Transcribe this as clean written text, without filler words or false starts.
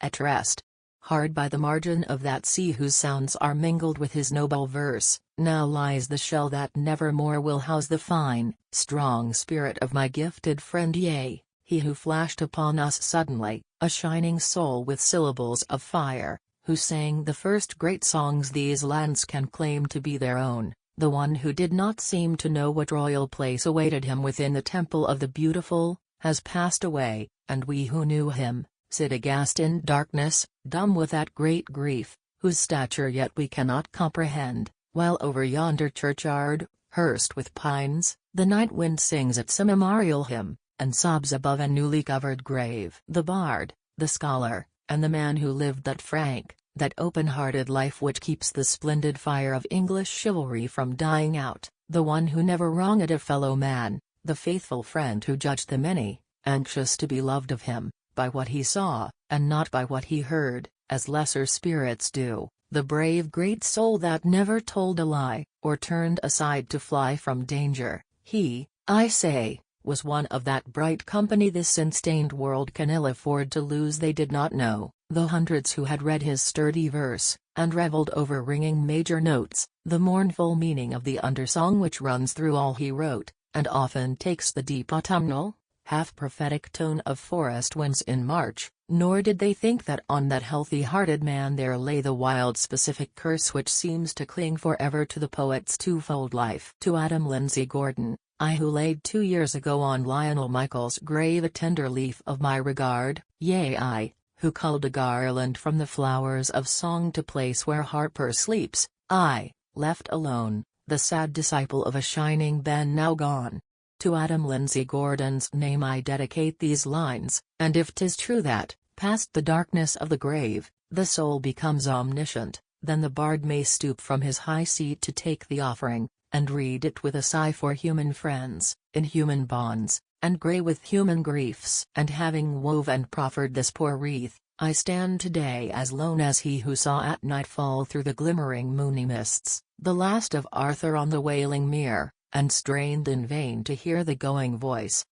at rest. Hard by the margin of that sea whose sounds are mingled with his noble verse, now lies the shell that nevermore will house the fine, strong spirit of my gifted friend, yea, he who flashed upon us suddenly, a shining soul with syllables of fire, who sang the first great songs these lands can claim to be their own, the one who did not seem to know what royal place awaited him within the temple of the beautiful, has passed away, and we who knew him, sit aghast in darkness, dumb with that great grief, whose stature yet we cannot comprehend, while over yonder churchyard, hearsed with pines, the night wind sings its immemorial hymn, and sobs above a newly covered grave. The bard, the scholar, and the man who lived that frank, that open-hearted life which keeps the splendid fire of English chivalry from dying out, the one who never wronged a fellow man, the faithful friend who judged the many, anxious to be loved of him, by what he saw, and not by what he heard, as lesser spirits do, the brave great soul that never told a lie, or turned aside to fly from danger, he, I say, was one of that bright company this sin-stained world can ill afford to lose. They did not know, the hundreds who had read his sturdy verse, and reveled over ringing major notes, the mournful meaning of the undersong which runs through all he wrote, and often takes the deep autumnal, half-prophetic tone of forest winds in March, nor did they think that on that healthy-hearted man there lay the wild specific curse which seems to cling forever to the poet's twofold life. To Adam Lindsay Gordon, I who laid 2 years ago on Lionel Michael's grave a tender leaf of my regard, yea I, who culled a garland from the flowers of song to place where Harper sleeps, I, left alone, the sad disciple of a shining Ben now gone. To Adam Lindsay Gordon's name I dedicate these lines, and if 'tis true that, past the darkness of the grave, the soul becomes omniscient, then the bard may stoop from his high seat to take the offering, and read it with a sigh for human friends, in human bonds, and grey with human griefs. And having wove and proffered this poor wreath, I stand today as lone as he who saw at nightfall through the glimmering moony mists, the last of Arthur on the wailing mere, and strained in vain to hear the going voice,